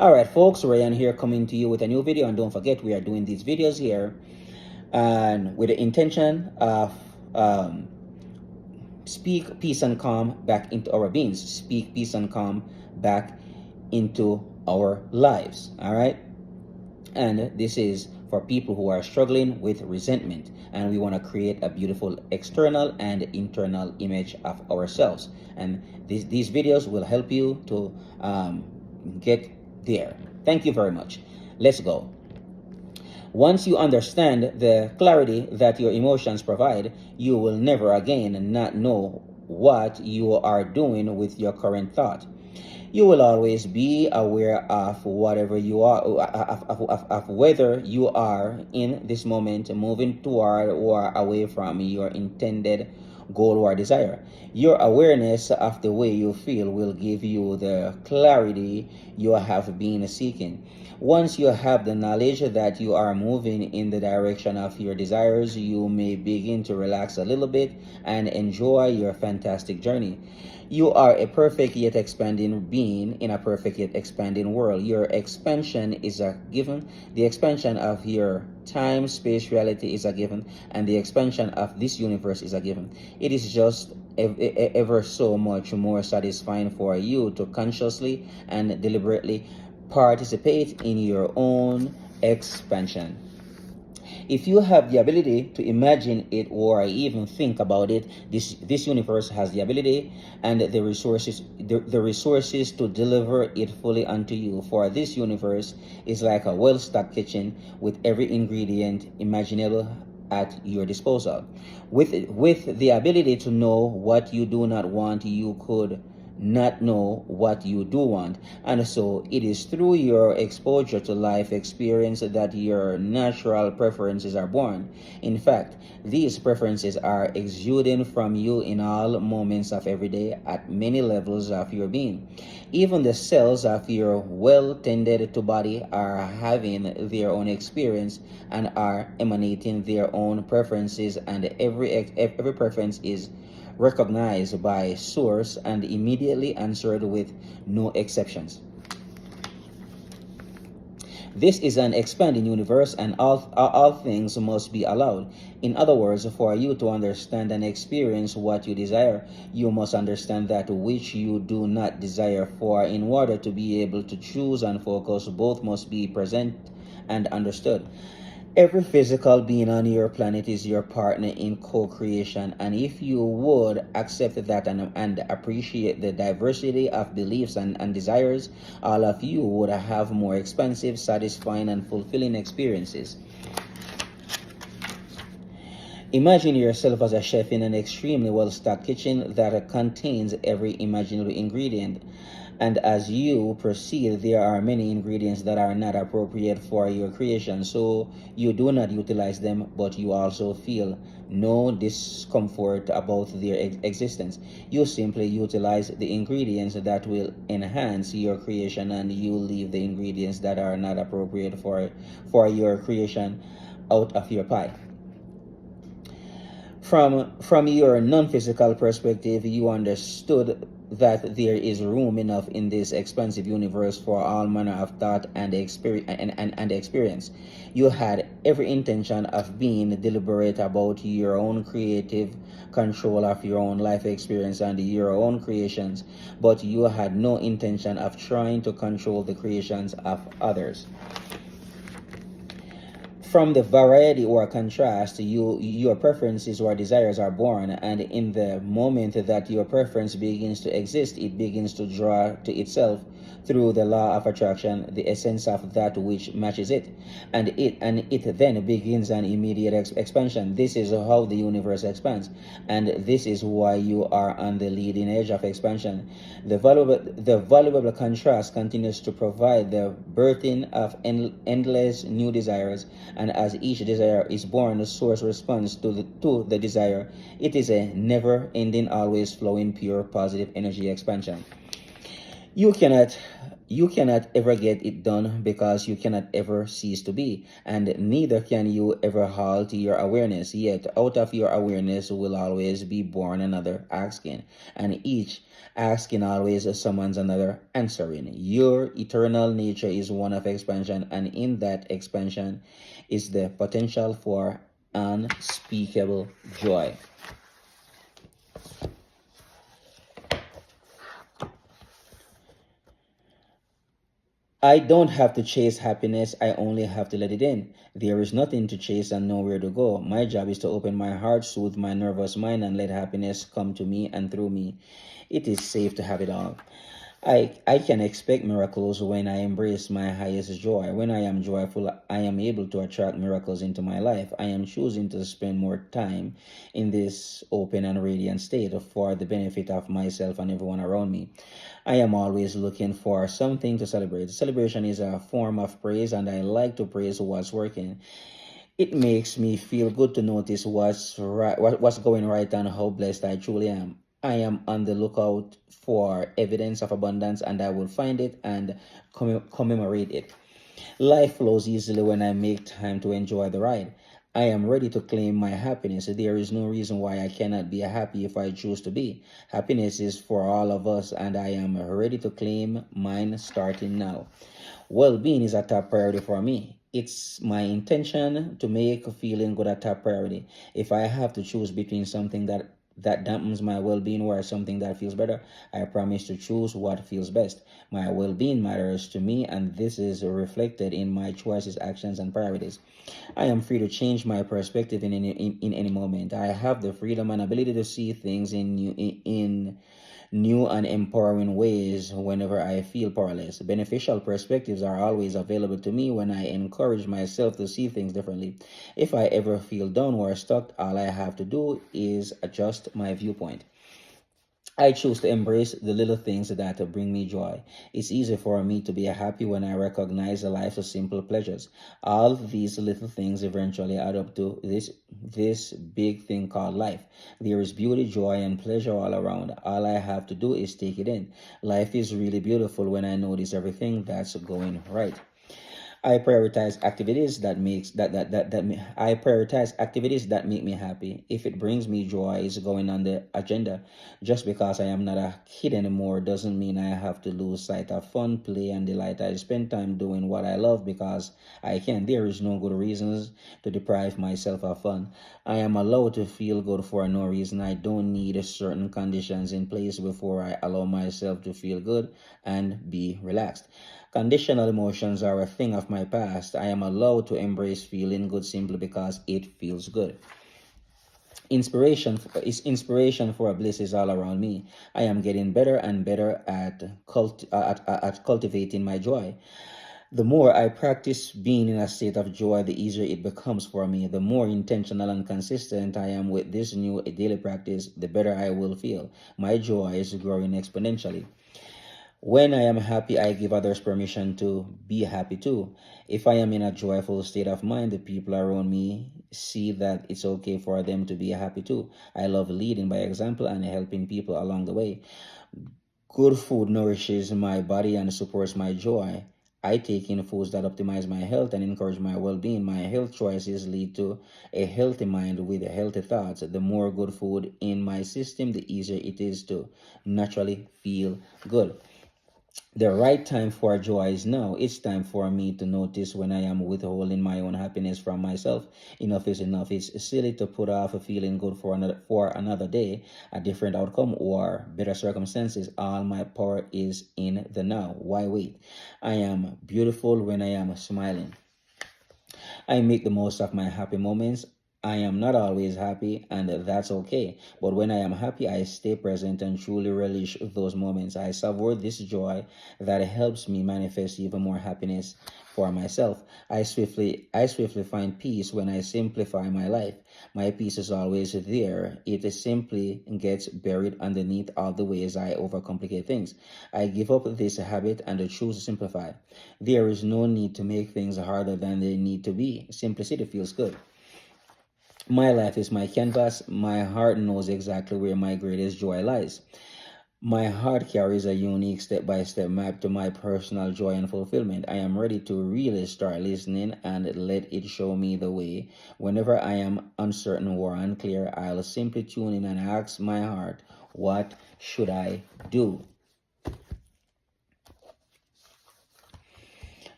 All right, folks, Ryan here coming to you with a new video, and don't forget we are doing these videos here and with the intention of speak peace and calm back into our beings, speak peace and calm back into our lives. All right, and this is for people who are struggling with resentment, and we want to create a beautiful external and internal image of ourselves, and these videos will help you to get there. Thank you very much. Let's go. Once you understand the clarity that your emotions provide, you will never again not know what you are doing with your current thought. You will always be aware of whatever you are, of whether you are in this moment moving toward or away from your intended goal or desire. Your awareness of the way you feel will give you the clarity you have been seeking. Once you have the knowledge that you are moving in the direction of your desires, you may begin to relax a little bit and enjoy your fantastic journey. You are a perfect yet expanding being in a perfect yet expanding world. Your expansion is a given. The expansion of your time, space, reality is a given, and the expansion of this universe is a given. It is just ever so much more satisfying for you to consciously and deliberately participate in your own expansion. If you have the ability to imagine it or even think about it, this universe has the ability and the resources to deliver it fully unto you. For this universe is like a well-stocked kitchen with every ingredient imaginable at your disposal. With the ability to know what you do not want, you could not know what you do want. And so it is through your exposure to life experience that your natural preferences are born. In fact, these preferences are exuding from you in all moments of every day at many levels of your being. Even the cells of your well-tended to body are having their own experience and are emanating their own preferences, and every preference is recognized by source and immediately answered with no exceptions. This is an expanding universe, and all things must be allowed. In other words, for you to understand and experience what you desire, you must understand that which you do not desire. For in order to be able to choose and focus, both must be present and understood. Every physical being on your planet is your partner in co-creation, and if you would accept that and appreciate the diversity of beliefs and desires, all of you would have more expansive, satisfying, and fulfilling experiences. Imagine yourself as a chef in an extremely well-stocked kitchen that contains every imaginable ingredient. And as you proceed, there are many ingredients that are not appropriate for your creation, so you do not utilize them, but you also feel no discomfort about their existence. You simply utilize the ingredients that will enhance your creation, and you leave the ingredients that are not appropriate for your creation out of your pie. From your non-physical perspective, you understood that there is room enough in this expansive universe for all manner of thought and experience. You had every intention of being deliberate about your own creative control of your own life experience and your own creations, but you had no intention of trying to control the creations of others. From the variety or contrast, your preferences or desires are born, and in the moment that your preference begins to exist, it begins to draw to itself through the law of attraction the essence of that which matches it, and it then begins an immediate expansion. This is how the universe expands, and this is why you are on the leading edge of expansion. The valuable contrast continues to provide the birthing of endless new desires, and as each desire is born, the source responds to the desire. It is a never-ending, always flowing, pure, positive energy expansion. You cannot You cannot ever get it done because you cannot ever cease to be, and neither can you ever halt your awareness. Yet, out of your awareness will always be born another asking, and each asking always summons another answering. Your eternal nature is one of expansion, and in that expansion is the potential for unspeakable joy. I don't have to chase happiness, I only have to let it in. There is nothing to chase and nowhere to go. My job is to open my heart, soothe my nervous mind, and let happiness come to me and through me. It is safe to have it all. I can expect miracles when I embrace my highest joy. When I am joyful, I am able to attract miracles into my life. I am choosing to spend more time in this open and radiant state for the benefit of myself and everyone around me. I am always looking for something to celebrate. Celebration is a form of praise, and I like to praise what's working. It makes me feel good to notice what's going right and how blessed I truly am. I am on the lookout for evidence of abundance, and I will find it and commemorate it. Life flows easily when I make time to enjoy the ride. I am ready to claim my happiness. There is no reason why I cannot be happy if I choose to be. Happiness is for all of us, and I am ready to claim mine starting now. Well being is a top priority for me. It's my intention to make feeling good a top priority. If I have to choose between something that dampens my well-being or something that feels better, I promise to choose what feels best. My well-being matters to me, and this is reflected in my choices, actions, and priorities. I am free to change my perspective in any moment. I have the freedom and ability to see things in new and empowering ways whenever I feel powerless. Beneficial perspectives are always available to me when I encourage myself to see things differently. If I ever feel down or stuck, all I have to do is adjust my viewpoint. I choose to embrace the little things that bring me joy. It's easy for me to be happy when I recognize the life's simple pleasures. All these little things eventually add up to this big thing called life. There is beauty, joy, and pleasure all around. All I have to do is take it in. Life is really beautiful when I notice everything that's going right. I prioritize activities that makes that ma- I prioritize activities that make me happy. If it brings me joy, is going on the agenda. Just because I am not a kid anymore doesn't mean I have to lose sight of fun, play, and delight. I spend time doing what I love because I can. There is no good reasons to deprive myself of fun. I am allowed to feel good for no reason. I don't need certain conditions in place before I allow myself to feel good and be relaxed. Conditional emotions are a thing of my past. I am allowed to embrace feeling good simply because it feels good. Inspiration for bliss is all around me. I am getting better and better at cultivating my joy. The more I practice being in a state of joy, the easier it becomes for me. The more intentional and consistent I am with this new daily practice, the better I will feel. My joy is growing exponentially. When I am happy, I give others permission to be happy too. If I am in a joyful state of mind, the people around me see that it's okay for them to be happy too. I love leading by example and helping people along the way. Good food nourishes my body and supports my joy. I take in foods that optimize my health and encourage my well being. My health choices lead to a healthy mind with healthy thoughts. The more good food in my system, the easier it is to naturally feel good. The right time for joy is now. It's time for me to notice when I am withholding my own happiness from myself. Enough is enough. It's silly to put off a feeling good for another day, a different outcome, or better circumstances. All my power is in the now. Why wait? I am beautiful when I am smiling. I make the most of my happy moments. I am not always happy, and that's okay. But when I am happy, I stay present and truly relish those moments. I savor this joy that helps me manifest even more happiness for myself. I swiftly find peace when I simplify my life. My peace is always there. It simply gets buried underneath all the ways I overcomplicate things. I give up this habit and choose to simplify. There is no need to make things harder than they need to be. Simplicity feels good. My life is my canvas. My heart knows exactly where my greatest joy lies. My heart carries a unique step by step map to my personal joy and fulfillment. I am ready to really start listening and let it show me the way. Whenever I am uncertain or unclear, I'll simply tune in and ask my heart, what should I do?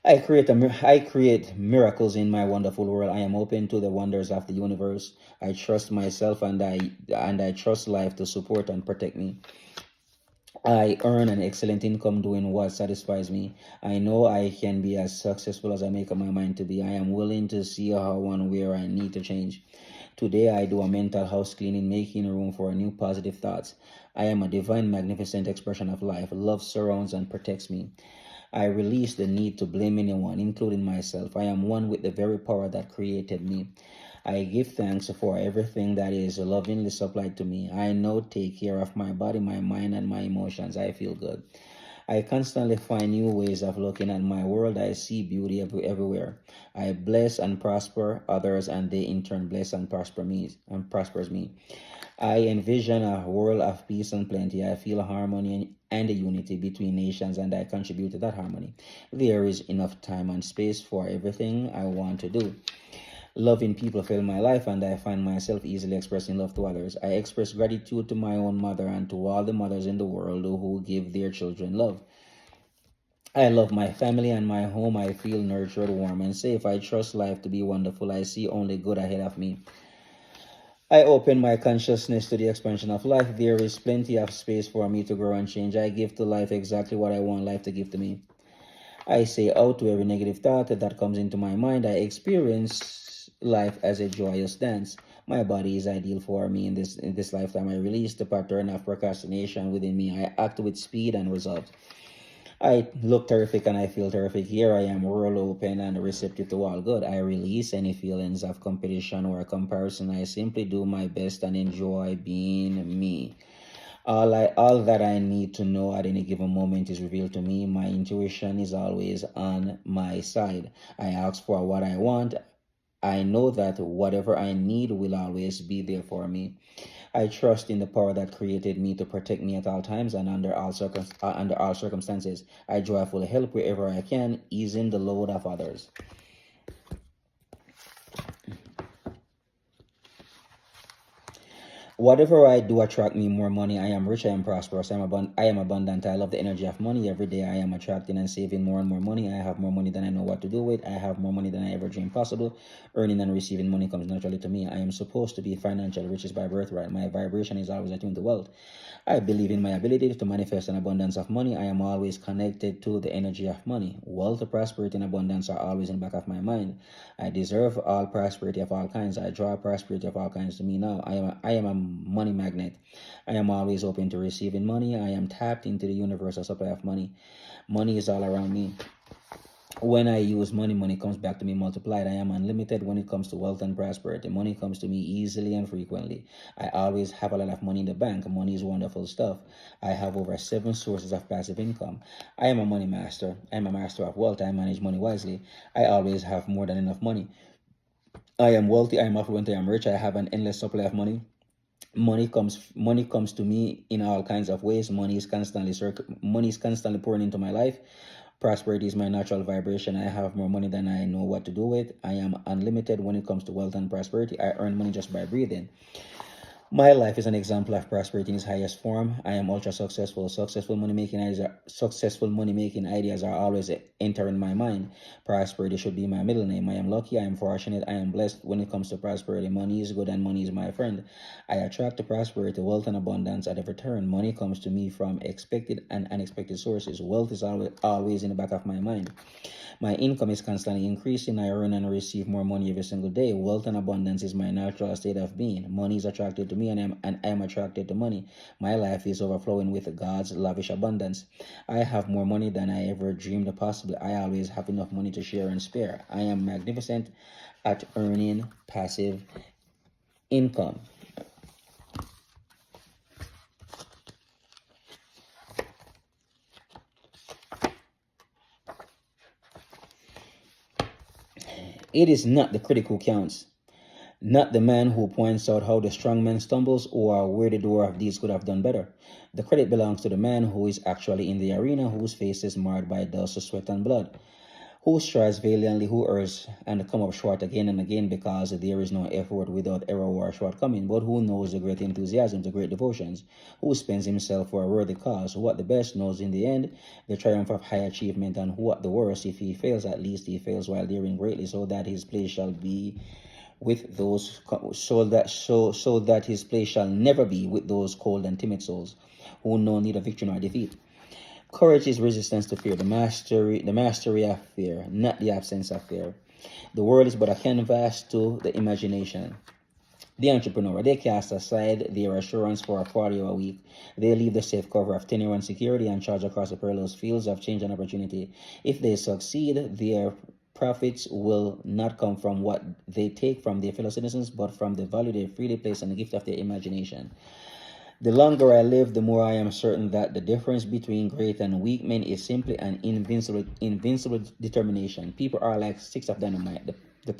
I create miracles in my wonderful world. I am open to the wonders of the universe. I trust myself and I trust life to support and protect me. I earn an excellent income doing what satisfies me. I know I can be as successful as I make up my mind to be. I am willing to see how and where I need to change. Today I do a mental house cleaning, making room for new positive thoughts. I am a divine, magnificent expression of life. Love surrounds and protects me. I release the need to blame anyone, including myself. I am one with the very power that created me. I give thanks for everything that is lovingly supplied to me. I now take care of my body, my mind, and my emotions. I feel good. I constantly find new ways of looking at my world. I see beauty everywhere. I bless and prosper others, and they in turn bless and prosper me and prospers me. I envision a world of peace and plenty. I feel harmony and unity between nations, and I contribute to that harmony. There is enough time and space for everything I want to do. Loving people fill my life, and I find myself easily expressing love to others. I express gratitude to my own mother and to all the mothers in the world who give their children love. I love my family and my home. I feel nurtured, warm, and safe. I trust life to be wonderful. I see only good ahead of me. I open my consciousness to the expansion of life. There is plenty of space for me to grow and change. I give to life exactly what I want life to give to me. I say out to every negative thought that comes into my mind. I experience life as a joyous dance. My body is ideal for me in this lifetime. I release the pattern of procrastination within me. I act with speed and result. I look terrific and I feel terrific. Here I am, world open and receptive to all good. I release any feelings of competition or comparison. I simply do my best and enjoy being me. All that I need to know at any given moment is revealed to me. My intuition is always on my side. I ask for what I want. I know that whatever I need will always be there for me. I trust in the power that created me to protect me at all times and under all circumstances. I joyfully help wherever I can, easing the load of others. Whatever I do attract me more money. I am rich, I am prosperous, I am abundant. I love the energy of money. Every day I am attracting and saving more and more money. I have more money than I know what to do with. I have more money than I ever dreamed possible. Earning and receiving money comes naturally to me. I am supposed to be financial riches by birthright. My vibration is always attuned to wealth. I believe in my ability to manifest an abundance of money. I am always connected to the energy of money. Wealth, prosperity, and abundance are always in the back of my mind. I deserve all prosperity of all kinds. I draw prosperity of all kinds to me now. I am a money magnet. I am always open to receiving money. I am tapped into the universal supply of money. Money is all around me. When I use money, money comes back to me multiplied. I am unlimited when it comes to wealth and prosperity. Money comes to me easily and frequently. I always have a lot of money in the bank. Money is wonderful stuff. I have over 7 sources of passive income. I am a money master. I am a master of wealth. I manage money wisely. I always have more than enough money. I am wealthy. I am affluent. I am rich. I have an endless supply of money. Money comes to me in all kinds of ways. Money is constantly pouring into my life. Prosperity is my natural vibration. I have more money than I know what to do with. I am unlimited when it comes to wealth and prosperity. I earn money just by breathing. My life is an example of prosperity in its highest form. I am ultra successful. Successful money making ideas are always entering my mind. Prosperity should be my middle name. I am lucky, I am fortunate, I am blessed when it comes to prosperity. Money is good and money is my friend. I attract to prosperity, wealth, and abundance at every turn. Money comes to me from expected and unexpected sources. Wealth is always in the back of my mind. My income is constantly increasing. I earn and receive more money every single day. Wealth and abundance is my natural state of being. Money is attracted to me, and I am attracted to money. My life is overflowing with God's lavish abundance. I have more money than I ever dreamed possible. I always have enough money to share and spare. I am magnificent at earning passive income. It is not the critic who counts. not the man who points out how the strong man stumbles or where the door of deeds could have done better. The credit belongs to the man who is actually in the arena, whose face is marred by dust, sweat, and blood, who strives valiantly, who errs and come up short again and again, because there is no effort without error or shortcoming, but who knows the great enthusiasm, the great devotions, who spends himself for a worthy cause, who at the best knows in the end the triumph of high achievement, and who at the worst, if he fails, at least he fails while daring greatly, so that his place shall be with those so that his place shall never be with those cold and timid souls who know neither victory nor defeat. Courage is resistance to fear, the mastery of fear, not the absence of fear. The world is but a canvas to the imagination. The entrepreneur, they cast aside their assurance for a 40-hour week. They leave the safe cover of tenure and security and charge across the perilous fields of change and opportunity. If they succeed, their profits will not come from what they take from their fellow citizens, but from the value they freely place on the gift of their imagination. The longer I live, the more I am certain that the difference between great and weak men is simply an invincible determination. People are like sticks of dynamite. The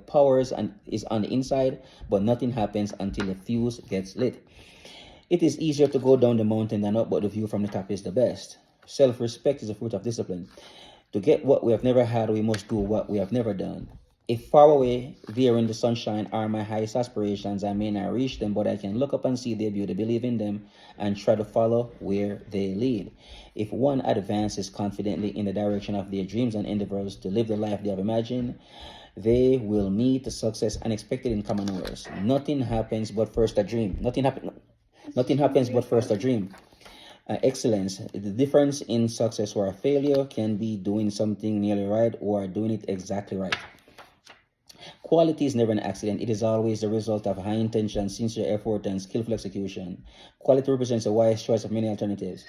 powers is on the inside, but nothing happens until the fuse gets lit. It is easier to go down the mountain than up, but the view from the top is the best. Self-respect is the fruit of discipline. To get what we have never had, we must do what we have never done. If far away, there in the sunshine, are my highest aspirations, I may not reach them, but I can look up and see their beauty, believe in them, and try to follow where they lead. If one advances confidently in the direction of their dreams and endeavors to live the life they have imagined, they will meet success unexpected in common hours. Nothing happens but first a dream. Nothing happens but first a dream. Excellence. The difference in success or failure can be doing something nearly right or doing it exactly right. Quality is never an accident. It is always the result of high intention, sincere effort, and skillful execution. Quality represents a wise choice of many alternatives.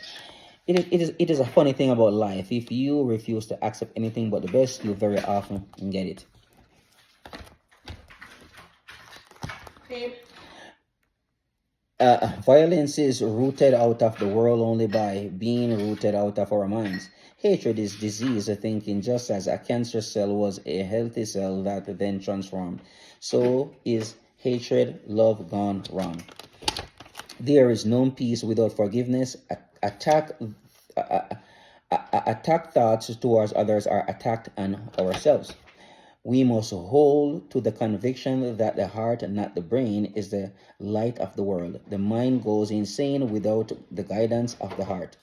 It is a funny thing about life. If you refuse to accept anything but the best, you very often get it. Violence is rooted out of the world only by being rooted out of our minds. Hatred is disease thinking, just as a cancer cell was a healthy cell that then transformed. So is hatred, love gone wrong. There is no peace without forgiveness. Attack thoughts towards others are attacked on ourselves. We must hold to the conviction that the heart, not the brain, is the light of the world. The mind goes insane without the guidance of the heart.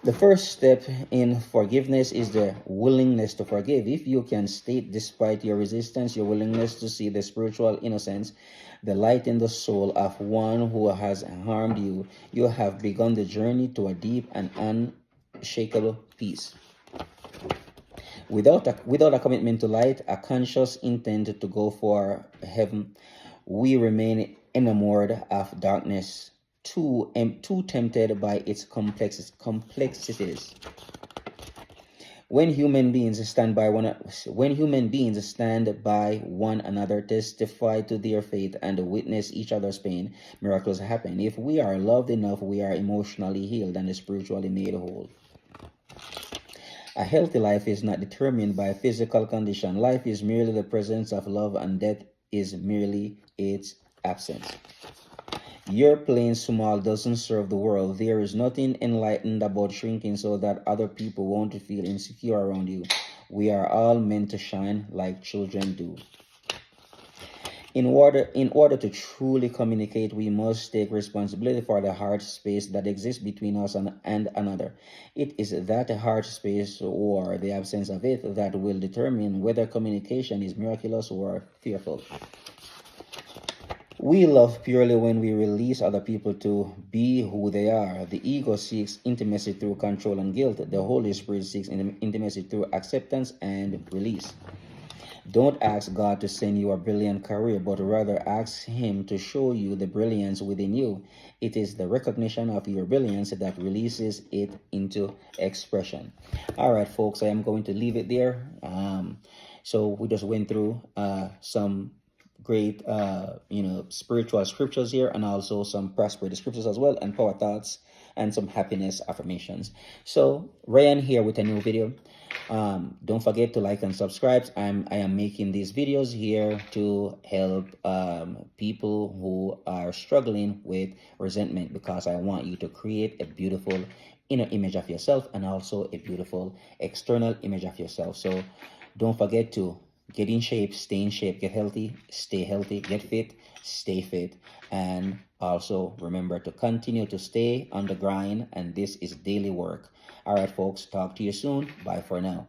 The first step in forgiveness is the willingness to forgive. If you can state, despite your resistance, your willingness to see the spiritual innocence, the light in the soul of one who has harmed you, you have begun the journey to a deep and unshakable peace. Without a commitment to light, a conscious intent to go for heaven, we remain enamored of darkness, too tempted by its complexities. When human beings stand by one another, testify to their faith, and witness each other's pain, miracles happen. If we are loved enough, we are emotionally healed and spiritually made whole. A healthy life is not determined by physical condition. Life is merely the presence of love, and death is merely its absence. Your playing small doesn't serve the world. There is nothing enlightened about shrinking so that other people won't feel insecure around you. We are all meant to shine like children do. In order to truly communicate, we must take responsibility for the heart space that exists between us and another. It is that heart space or the absence of it that will determine whether communication is miraculous or fearful. We love purely when we release other people to be who they are. The ego seeks intimacy through control and guilt. The Holy Spirit seeks intimacy through acceptance and release. Don't ask God to send you a brilliant career, but rather ask Him to show you the brilliance within you. It is the recognition of your brilliance that releases it into expression. All right, folks, I am going to leave it there. So we just went through some great, spiritual scriptures here, and also some prosperity scriptures as well, and power thoughts and some happiness affirmations. So Ryan here with a new video. Don't forget to like and subscribe. I am making these videos here to help people who are struggling with resentment, because I want you to create a beautiful inner image of yourself and also a beautiful external image of yourself. So don't forget to get in shape, stay in shape, get healthy, get fit, stay fit, and also remember to continue to stay on the grind. And this is daily work. All right, folks, talk to you soon. Bye for now.